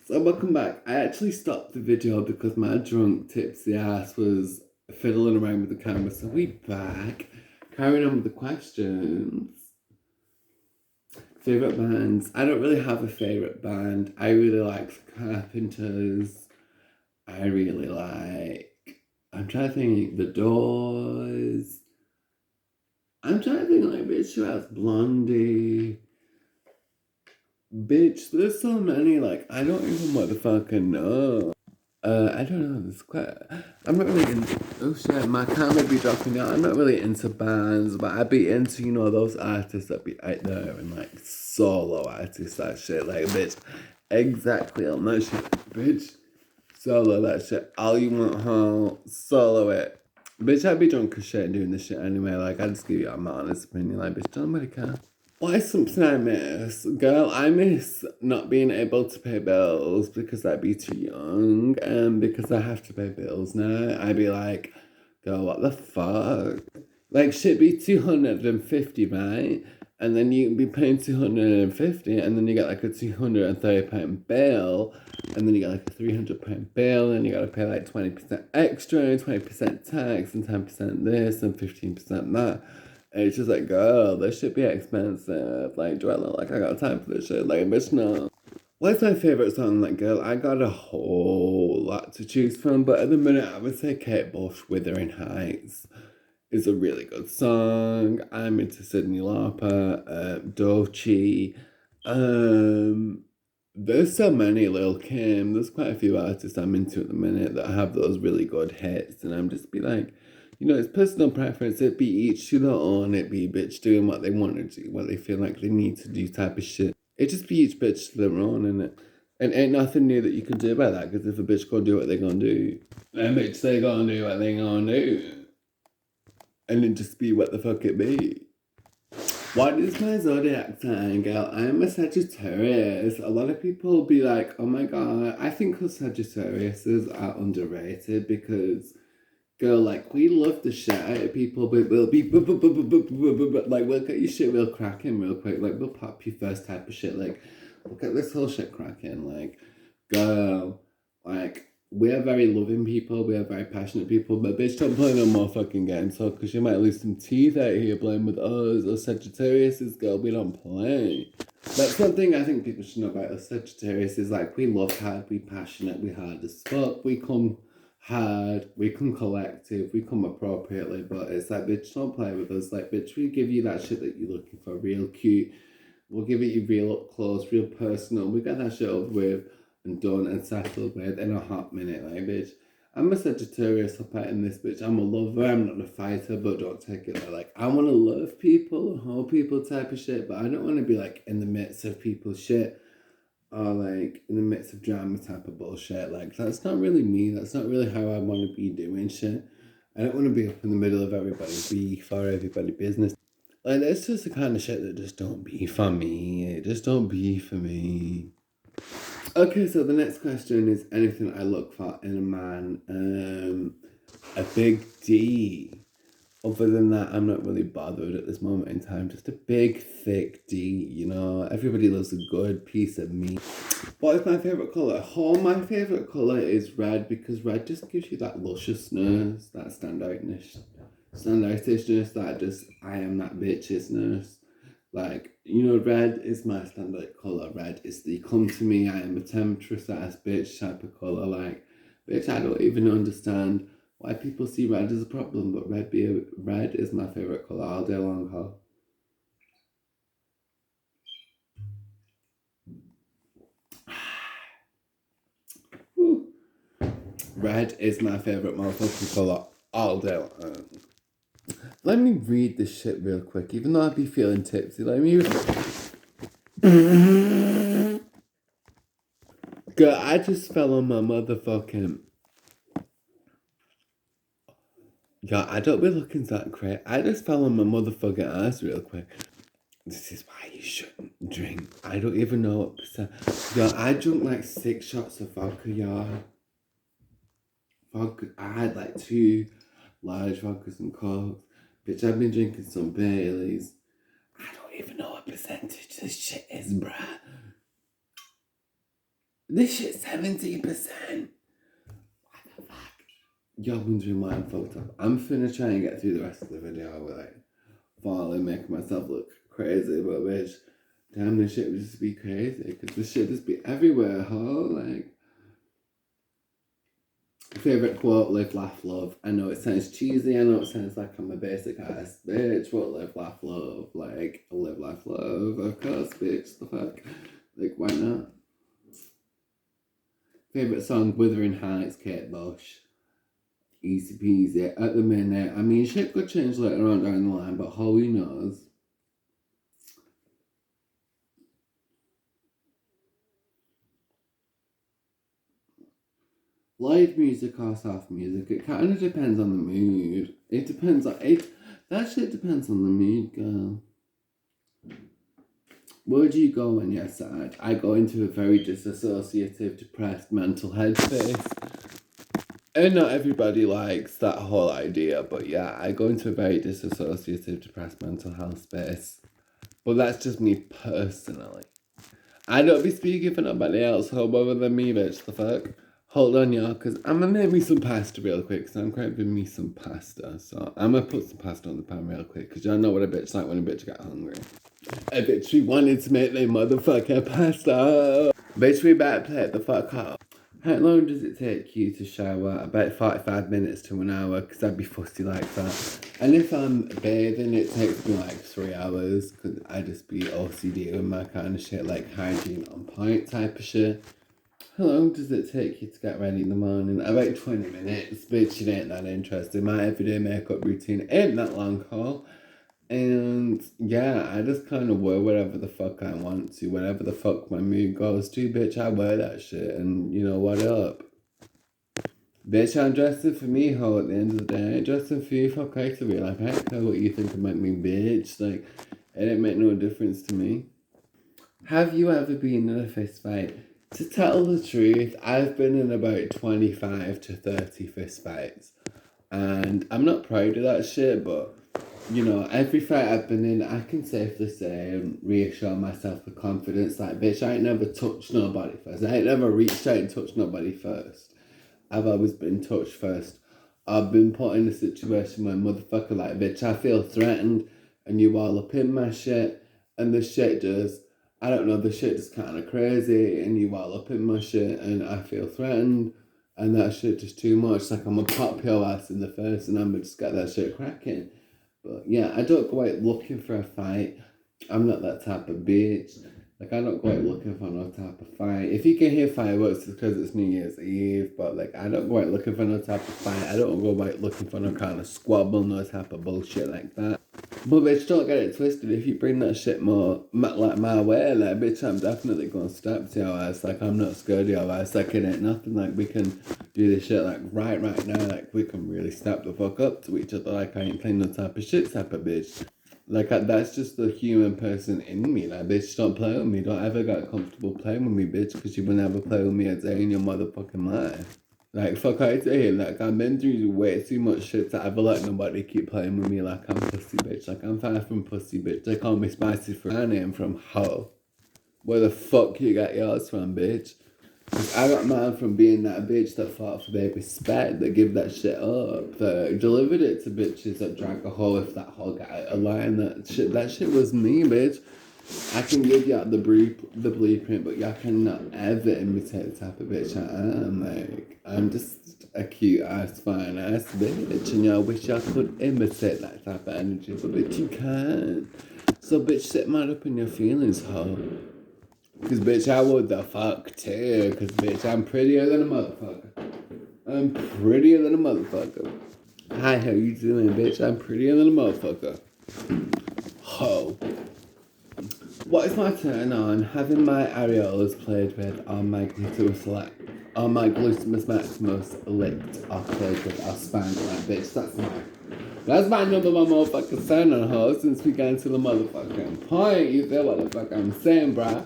So welcome back. I actually stopped the video because my drunk tipsy ass was fiddling around with the camera. So we back, carrying on with the questions. Favorite bands? I don't really have a favorite band. I really like the Carpenters. I really like. I'm trying to think. The Doors. I'm trying to think like bitch who else? Blondie. Bitch, there's so many. Like I don't even motherfucking know. I don't know. There's quite. I'm not really into. Oh shit, my camera be dropping out. I'm not really into bands, but I be into those artists that be out there and like solo artists that shit. Like bitch, exactly on that shit, bitch. Solo that shit. All you want, huh? Solo it, bitch. I be drunk as shit and doing this shit anyway. Like I just give you my honest opinion. Like bitch, don't nobody care. Why something I miss? Girl, I miss not being able to pay bills because I'd be too young and because I have to pay bills now. I'd be like, girl, what the fuck? Like, shit be 250, right? And then you be paying 250 and then you get like a £230 bill and then you get like a £300 bill and you gotta pay like 20% extra, 20% tax and 10% this and 15% that. And it's just like, girl, this should be expensive. Like, do I look like I got time for this shit? Like, bitch, no. What's my favorite song? Like, girl, I got a whole lot to choose from, but at the minute, I would say Kate Bush, Wuthering Heights is a really good song. I'm into Cyndi Lauper, Doechii. There's so many, Lil Kim. There's quite a few artists I'm into at the minute that have those really good hits, and I'm just be like, it's personal preference. It be each to their own. It be bitch doing what they want to do, what they feel like they need to do, type of shit. It just be each bitch to their own, and ain't nothing new that you can do about that. Because if a bitch gonna do what they gonna do, then bitch they gonna do what they gonna do, and it just be what the fuck it be. What is my zodiac sign, girl? I'm a Sagittarius. A lot of people be like, oh my god, I think us Sagittariuses are underrated because, girl, like, we love the shit out of people, but we'll be, like, we'll get your shit real cracking real quick. Like, we'll pop your first type of shit. Like, we'll get this whole shit cracking. Like, girl, like, we are very loving people, we are very passionate people, but bitch, don't play no more fucking games, so, because you might lose some teeth out here playing with us. Us Sagittarius, girl, we don't play. That's one thing I think people should know about us Sagittarius is like, we love hard, we passionate, we hard as fuck, we come hard, we come collective, we come appropriately, but it's like, bitch, don't play with us. Like, bitch, we give you that shit that you're looking for, real cute. We'll give it you real up close, real personal. We got that shit over with and done and settled with in a hot minute, like, bitch. I'm a Sagittarius up in this bitch. I'm a lover, I'm not a fighter, but don't take it like I want to love people and hold people type of shit, but I don't want to be like in the midst of people's shit or like in the midst of drama type of bullshit. Like, that's not really me. That's not really how I want to be doing shit. I don't want to be up in the middle of everybody's beef or everybody's business. Like, that's just the kind of shit that just don't be for me. It just don't be for me. Okay, so the next question is anything I look for in a man. A big D. Other than that, I'm not really bothered at this moment in time. Just a big, thick D, Everybody loves a good piece of meat. What is my favourite colour? My favourite colour is red because red just gives you that lusciousness, that standoutishness, that just, I am that bitchisness. Like, red is my standout colour. Red is the come to me, I am a temptress ass bitch type of colour. Like, bitch, I don't even understand why people see red as a problem, but red is my favourite colour all day long, huh? Red is my favourite motherfucking colour all day long. Let me read this shit real quick, even though I be feeling tipsy. Let me Girl, I just fell on my motherfucking. Girl, I don't be looking that great. I just fell on my motherfucking ass real quick. This is why you shouldn't drink. I don't even know what percent. Girl, I drank like 6 shots of vodka, y'all. Vodka. I had like 2 large vodkas and cokes. Bitch, I've been drinking some Baileys. I don't even know what percentage this shit is, bruh. This shit's 70%. What the fuck? Y'all wondering why I'm fucked up. I'm finna try and get through the rest of the video with like falling, making myself look crazy, but bitch, damn, this shit would just be crazy, because this shit just be everywhere, huh? Like, favorite quote, live, laugh, love. I know it sounds cheesy, I know it sounds like I'm a basic ass bitch, but live, laugh, love. Like, live, laugh, love, of course, bitch, the fuck? Like, why not? Favorite song, Wuthering Heights, Kate Bush. Easy peasy. At the minute, I mean, shit could change later on down the line, but who knows? Live music or soft music, it kind of depends on the mood. It depends on it. That shit depends on the mood, girl. Where do you go when you're sad? I go into a very disassociative, depressed mental headspace. And not everybody likes that whole idea, but yeah, I go into a very disassociative, depressed mental health space. But that's just me personally. I don't be speaking for nobody else, other than me, bitch, the fuck? Hold on, y'all, because I'm going to make me some pasta real quick, because I'm craving me some pasta. So I'm going to put some pasta on the pan real quick, because y'all know what a bitch like when a bitch got hungry. A bitch, we wanted to make their motherfucking pasta. Bitch, we better play it the fuck up. How long does it take you to shower? About 45 minutes to an hour, because I'd be fussy like that. And if I'm bathing, it takes me like 3 hours, because I just be OCD with my kind of shit, like hygiene on point type of shit. How long does it take you to get ready in the morning? About 20 minutes, bitch, it ain't that interesting. My everyday makeup routine ain't that long haul. And yeah, I just kind of wear whatever the fuck I want to, whatever the fuck my mood goes to, bitch, I wear that shit. And you know, what up? Bitch, I'm dressing for me, ho, at the end of the day. I ain't dressing for you, fuck out of me. Like, I don't care what you think about me, bitch. Like, it don't make no difference to me. Have you ever been in a fist fight? To tell the truth, I've been in about 25 to 30 fist fights. And I'm not proud of that shit, but, you know, every fight I've been in, I can safely say and reassure myself with confidence, like, bitch, I ain't never touched nobody first. I ain't never reached out and touched nobody first. I've always been touched first. I've been put in a situation where motherfucker, like, bitch, I feel threatened, and you all up in my shit, and the shit just, I don't know, the shit just kind of crazy, and you all up in my shit, and I feel threatened, and that shit just too much. Like, I'm gonna pop your ass in the face, and I'm gonna just get that shit cracking. But yeah, I don't go out looking for a fight. I'm not that type of bitch. Like, I don't go out looking for no type of fight. If you can hear fireworks, it's because it's New Year's Eve. But, like, I don't go out looking for no type of fight. I don't go out looking for no kind of squabble, no type of bullshit like that. But, bitch, don't get it twisted. If you bring that shit like, my way, like, bitch, I'm definitely going to step to your ass. Like, I'm not scared of your ass. Like, it ain't nothing. Like, we can do this shit, like, right now. Like, we can really step the fuck up to each other. Like, I ain't playing no type of shit type of bitch. Like, that's just the human person in me. Like, bitch, don't play with me. Don't ever get comfortable playing with me, bitch, because you will never play with me a day in your motherfucking life. Like, fuck out of here. Like, I've been through way too much shit to ever let nobody keep playing with me like I'm pussy, bitch. Like, I'm far from pussy, bitch. They call me Spicy for my name from Ho. Where the fuck you got yours from, bitch? I got mine from being that bitch that fought for their respect, that give that shit up, that delivered it to bitches that drank a hoe if that hoe got out of line. That shit was me, bitch. I can give y'all the blueprint, but y'all cannot ever imitate the type of bitch I am. Like, I'm just a cute ass, fine ass bitch, and y'all wish y'all could imitate that type of energy, but bitch, you can't. So, bitch, sit mad up in your feelings, hoe. Cause bitch, I would the fuck too. Cause bitch, I'm prettier than a motherfucker. I'm prettier than a motherfucker. Hi, how you doing, bitch? I'm prettier than a motherfucker. Ho. What is my turn on? Having my areolas played with, or my gluteus maximus licked or played with or spanked, like, bitch, that's my number one motherfucking turn on, ho, since we got into the motherfucking point. You feel what the fuck I'm saying, bruh?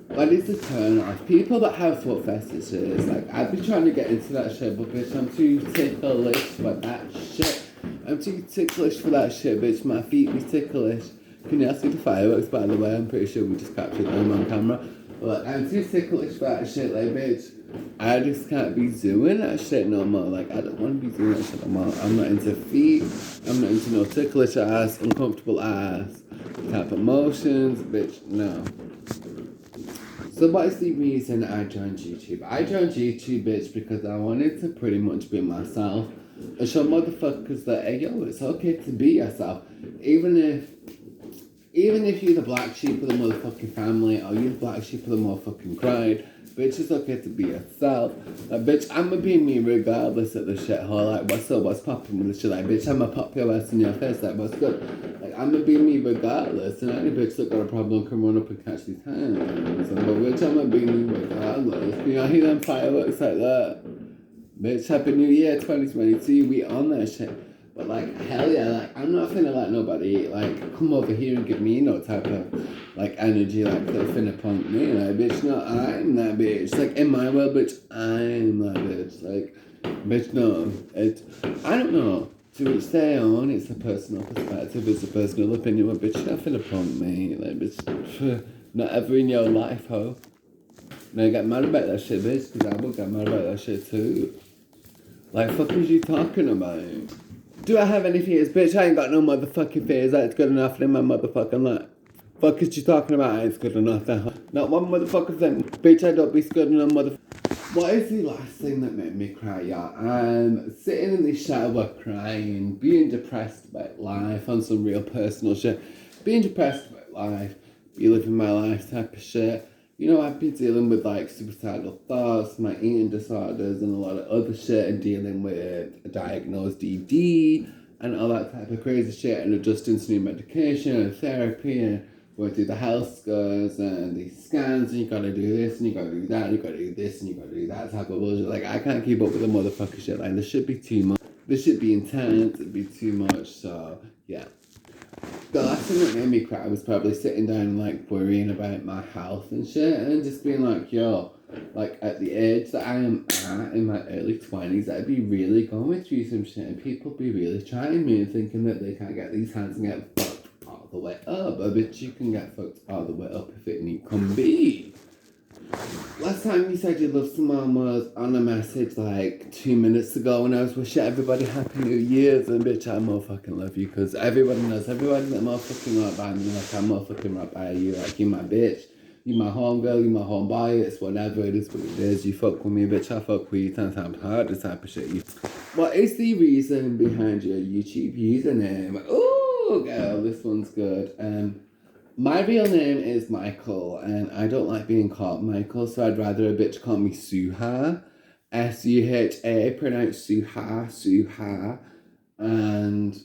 That is a turn off. People that have foot fetishes, like, I'd be trying to get into that shit, but bitch, I'm too ticklish for that shit. I'm too ticklish for that shit, bitch. My feet be ticklish. Can you see the fireworks, by the way? I'm pretty sure we just captured them on camera. Look, I'm too ticklish for that shit, like, bitch. I just can't be doing that shit no more. Like, I don't want to be doing that shit no more. I'm not into feet. I'm not into no ticklish ass, uncomfortable ass type of motions, bitch. No. So what is the reason I joined YouTube? I joined YouTube, bitch, because I wanted to pretty much be myself and show motherfuckers that, hey, yo, it's okay to be yourself. Even if you're the black sheep of the motherfucking family or you're the black sheep of the motherfucking crowd, bitch, it's okay to be yourself. Like, bitch, I'ma be me regardless of the shithole. Like, what's up, what's poppin' with the shit? Like, bitch, I'ma pop your ass in your face. Like, what's good? Like, I'ma be me regardless. And any bitch that got a problem can run up and catch these hands. But bitch, I'ma be me regardless. You know, hear them fireworks like that? Bitch, Happy New Year 2022. We on that shit. But, like, hell yeah, like, I'm not finna let nobody, like, come over here and give me no type of, like, energy, like, they're finna punk me. Like, bitch, no, I'm that bitch. Like, in my world, bitch, I'm that bitch. Like, bitch, no. I don't know. To each their own, it's a personal perspective, it's a personal opinion, but bitch, you're not finna punk me. Like, bitch, not ever in your life, ho. No, get mad about that shit, bitch, because I will get mad about that shit too. Like, fuck is you talking about? Do I have any fears? Bitch, I ain't got no motherfucking fears. That's good enough in my motherfucking life. Fuck is you talking about? I ain't good enough. Not one motherfucker thing. Bitch, I don't be scared of no motherfucker. What is the last thing that made me cry, y'all? I'm sitting in the shower crying, being depressed about life on some real personal shit. Being depressed about life, be living my life type of shit. You know, I've been dealing with, like, suicidal thoughts, my eating disorders, and a lot of other shit, and dealing with a diagnosed ED, and all that type of crazy shit, and adjusting to new medication, and therapy, and going through the health scores, and these scans, and you gotta do this, and you gotta do that, and you gotta do this, and you gotta do that type of bullshit. Like, I can't keep up with the motherfucking shit. Like, this should be too much. This should be intense, it'd be too much, so, yeah. The last thing that made me cry was probably sitting down and, like, worrying about my health and shit, and just being like, yo, like, at the age that I am at in my early 20s, I'd be really going through some shit, and people be really trying me and thinking that they can't get these hands and get fucked all the way up. I bet you can get fucked all the way up if it need come be. Last time you said you loved someone was on a message like 2 minutes ago when I was wishing everybody Happy New Year's, and bitch, I motherfucking love you because everybody knows, everybody that motherfucking right by me, like I'm motherfucking right by you, like you my bitch, you my homegirl, you my homeboy, it's whatever, it is what it is, you fuck with me, bitch, I fuck with you 10 times harder type of shit. What is the reason behind your YouTube username? Ooh, girl, this one's good. My real name is Michael, and I don't like being called Michael, so I'd rather a bitch call me Suha. S-U-H-A, pronounced Suha. And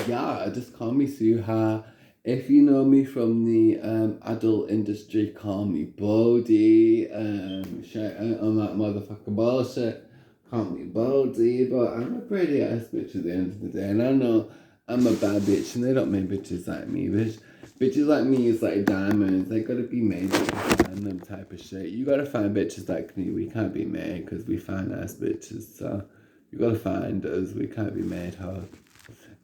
yeah, just call me Suha. If you know me from the adult industry, call me Bodhi. Shout out on that motherfucker bullshit. Call me Bodhi, but I'm a pretty ass bitch at the end of the day, and I know I'm a bad bitch, and they don't make bitches like me, bitch. Bitches like me is like diamonds. They gotta be made to find them type of shit. You gotta find bitches like me. We can't be made because we find ass bitches. So you gotta find us. We can't be made, huh?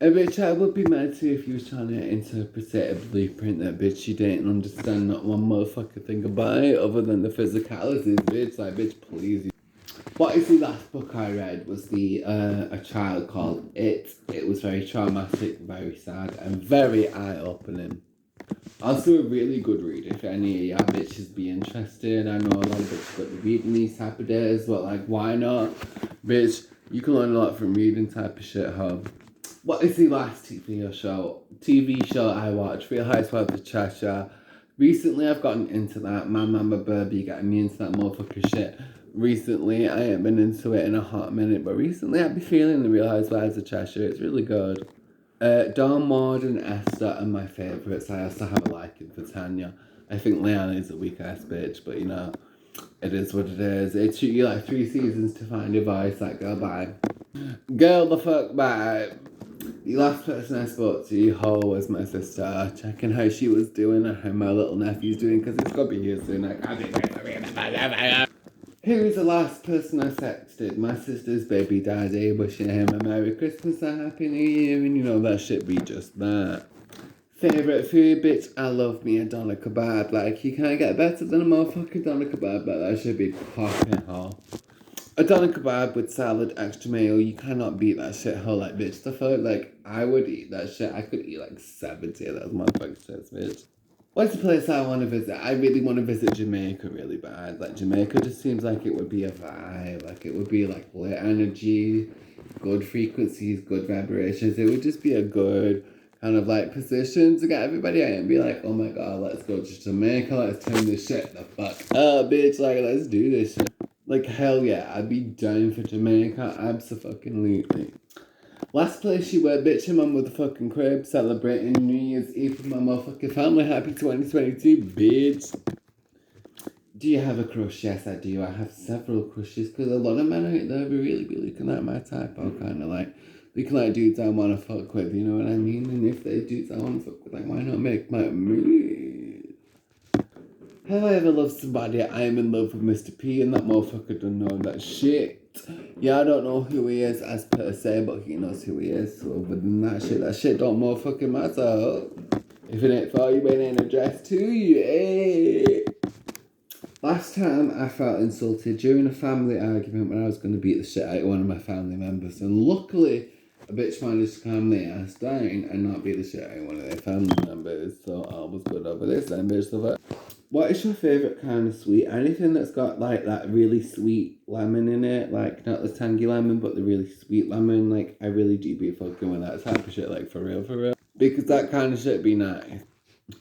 And bitch, I would be mad too if you was trying to interpret a blueprint that bitch you didn't understand not one motherfucking thing about it other than the physicalities, bitch. Like, bitch, please. What is the last book I read was a child called It. It was very traumatic, very sad, and very eye-opening. Also a really good read if any of y'all bitches be interested. I know a lot of bitches that be reading these type of days, but like, why not? Bitch, you can learn a lot from reading type of shit, huh? What is the last TV show I watched? Real Housewives of Cheshire. Recently I've gotten into that. My Mama Burby getting me into that motherfucking shit. Recently, I ain't been into it in a hot minute, but recently I've been feeling the Real Housewives of Cheshire. It's really good. Dawn, Maud, and Esther are my favourites. I also have a liking for Tanya. I think Leanna is a weak ass bitch, but you know, it is what it is. It took you like 3 seasons to find your voice. Like, girl, bye. Girl, the fuck, bye. The last person I spoke to, Ho, was my sister, checking how she was doing and how my little nephew's doing, because it's gonna be here soon. I can't be. Who's the last person I texted? My sister's baby daddy, wishing him a Merry Christmas, a Happy New Year, and you know that shit be just that. Favourite food, bitch, I love me a doner kebab. Like, you can't get better than a motherfucking doner kebab, but that should be popping off. A doner kebab with salad, extra mayo, you cannot beat that shit whole, like, bitch. The fuck, like, I would eat that shit. I could eat, like, 70 of those motherfucking shits, bitch. What's the place I want to visit? I really want to visit Jamaica really bad. Like, Jamaica just seems like it would be a vibe. Like, it would be, like, lit energy, good frequencies, good vibrations. It would just be a good kind of, like, position to get everybody out and be like, oh my god, let's go to Jamaica. Let's turn this shit the fuck up, bitch. Like, let's do this shit. Like, hell yeah, I'd be down for Jamaica. Abso-fucking-lutely. Last place you were, bitch, I'm on with the fucking crib, celebrating New Year's Eve with my motherfucking family. Happy 2022, bitch. Do you have a crush? Yes, I do. I have several crushes, because a lot of men out there will really be looking at my type. Or kind of like, looking like dudes I want to fuck with, you know what I mean? And if they're dudes I want to fuck with, like, why not make my move? Have I ever loved somebody? I am in love with Mr. P, and that motherfucker don't know that shit. Yeah, I don't know who he is as per se, but he knows who he is. So other than that shit don't motherfucking matter. If it ain't for you, it ain't addressed to you, eh? Last time I felt insulted during a family argument when I was going to beat the shit out of one of my family members, and luckily a bitch managed to calm the ass down and not beat the shit out of one of their family members, so I was good over this then, bitch. So what is your favourite kind of sweet? Anything that's got, like, that really sweet lemon in it. Like, not the tangy lemon, but the really sweet lemon. Like, I really do be fucking with that type of shit, like, for real, for real. Because that kind of shit be nice.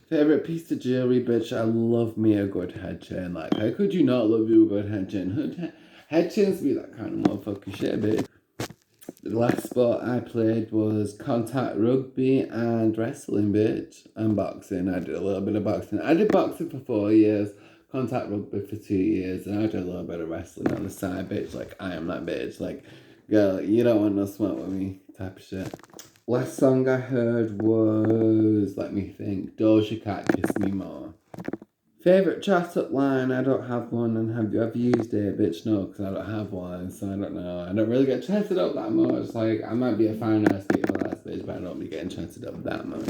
Favourite piece of jewellery, bitch? I love me a good head chain. Like, how could you not love you a good head chain? Head chains be that kind of motherfucking shit, bitch. The last sport I played was contact rugby and wrestling, bitch. And boxing. I did a little bit of boxing. I did boxing for 4 years, contact rugby for 2 years, and I did a little bit of wrestling on the side, bitch. Like, I am that bitch. Like, girl, you don't want no smoke with me type of shit. Last song I heard was, let me think, Doja Cat, Kiss Me More. Favourite chat-up line? I don't have one, and have you ever used it? Bitch, no, because I don't have one, so I don't know. I don't really get chatted up that much. Like, I might be a fine ass beautiful ass bitch, but I don't be getting chatted up that much.